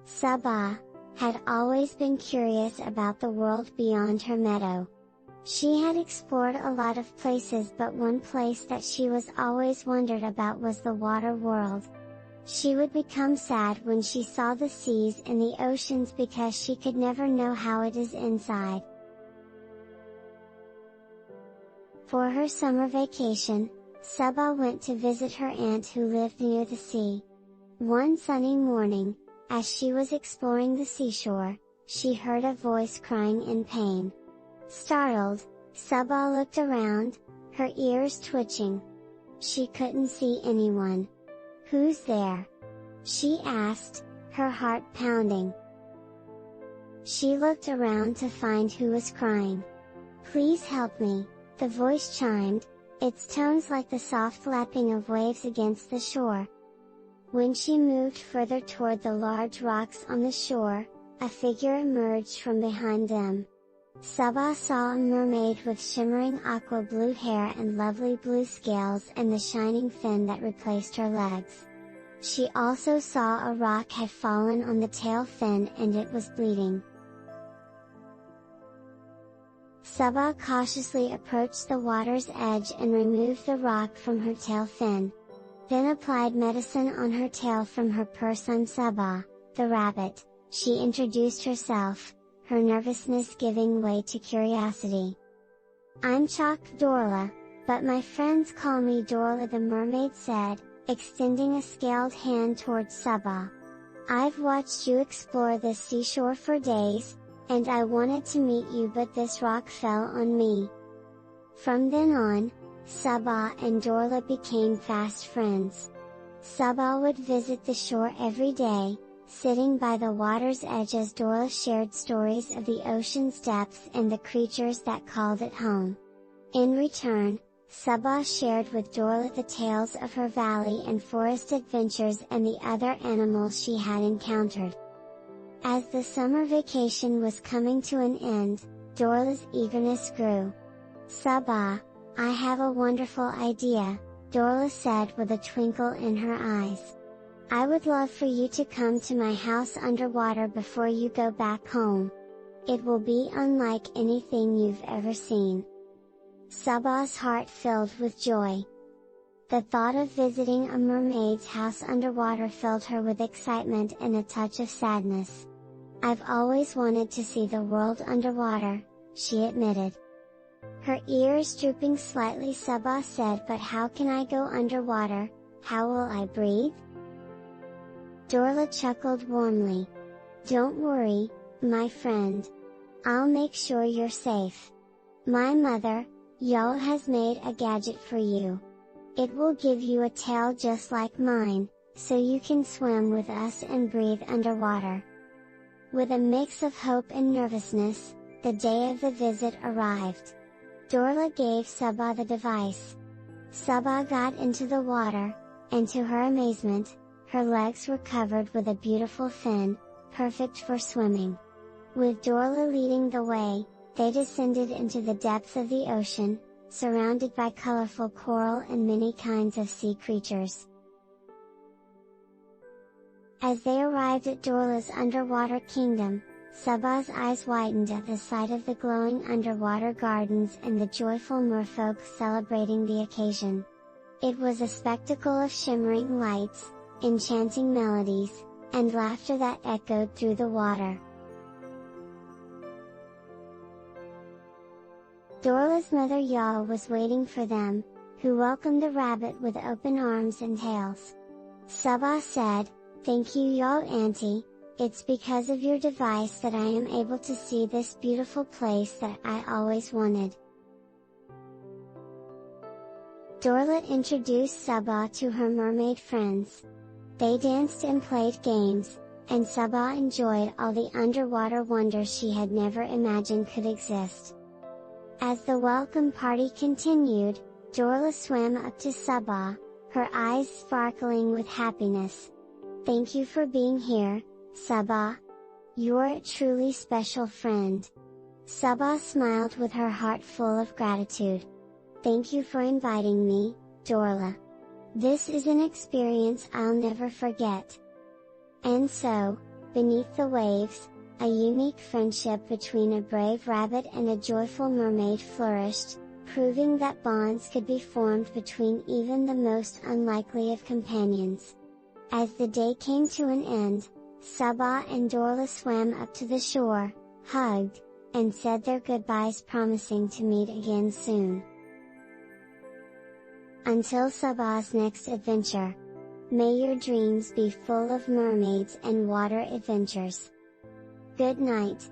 Sabaa had always been curious about the world beyond her meadow. She had explored a lot of places, but one place that she was always wondered about was the water world. She would become sad when she saw the seas and the oceans because she could never know how it is inside. For her summer vacation, Sabaa went to visit her aunt who lived near the sea. One sunny morning, as she was exploring the seashore, she heard a voice crying in pain. Startled, Sabaa looked around, her ears twitching. She couldn't see anyone. "Who's there?" she asked, her heart pounding. She looked around to find who was crying. "Please help me," the voice chimed, its tones like the soft lapping of waves against the shore. When she moved further toward the large rocks on the shore, a figure emerged from behind them. Sabaa saw a mermaid with shimmering aqua blue hair and lovely blue scales and the shining fin that replaced her legs. She also saw a rock had fallen on the tail fin and it was bleeding. Sabaa cautiously approached the water's edge and removed the rock from her tail fin. Then applied medicine on her tail from her purse. "I'm Sabaa, the rabbit," she introduced herself, her nervousness giving way to curiosity. "I'm Dorla, but my friends call me Dorla the Mermaid," said, extending a scaled hand towards Sabaa. "I've watched you explore this seashore for days, and I wanted to meet you, but this rock fell on me." From then on, Sabaa and Dorla became fast friends. Sabaa would visit the shore every day, sitting by the water's edge as Dorla shared stories of the ocean's depths and the creatures that called it home. In return, Sabaa shared with Dorla the tales of her valley and forest adventures and the other animals she had encountered. As the summer vacation was coming to an end, Dorla's eagerness grew. "Sabaa, I have a wonderful idea," Dorla said with a twinkle in her eyes. "I would love for you to come to my house underwater before you go back home. It will be unlike anything you've ever seen." Sabaa's heart filled with joy. The thought of visiting a mermaid's house underwater filled her with excitement and a touch of sadness. "I've always wanted to see the world underwater," she admitted. Her ears drooping slightly, Sabaa said, "But how can I go underwater? How will I breathe?" Dorla chuckled warmly. "Don't worry, my friend. I'll make sure you're safe. My mother, Yol, has made a gadget for you. It will give you a tail just like mine, so you can swim with us and breathe underwater." With a mix of hope and nervousness, the day of the visit arrived. Dorla gave Sabaa the device. Sabaa got into the water, and to her amazement, her legs were covered with a beautiful fin, perfect for swimming. With Dorla leading the way, they descended into the depths of the ocean, surrounded by colorful coral and many kinds of sea creatures. As they arrived at Dorla's underwater kingdom, Sabaa's eyes widened at the sight of the glowing underwater gardens and the joyful merfolk celebrating the occasion. It was a spectacle of shimmering lights, enchanting melodies, and laughter that echoed through the water. Dorla's mother Yol was waiting for them, who welcomed the rabbit with open arms and tails. Sabaa said, "Thank you, Yol Auntie. It's because of your device that I am able to see this beautiful place that I always wanted." Dorla introduced Sabaa to her mermaid friends. They danced and played games, and Sabaa enjoyed all the underwater wonders she had never imagined could exist. As the welcome party continued, Dorla swam up to Sabaa, her eyes sparkling with happiness. "Thank you for being here, Sabaa. You're a truly special friend." Sabaa smiled with her heart full of gratitude. "Thank you for inviting me, Dorla. This is an experience I'll never forget." And so, Beneath the waves, a unique friendship between a brave rabbit and a joyful mermaid flourished, proving that bonds could be formed between even the most unlikely of companions. As the day came to an end, Sabaa and Dorla swam up to the shore, hugged, and said their goodbyes, promising to meet again soon. Until Sabaa's next adventure, may your dreams be full of mermaids and water adventures. Good night.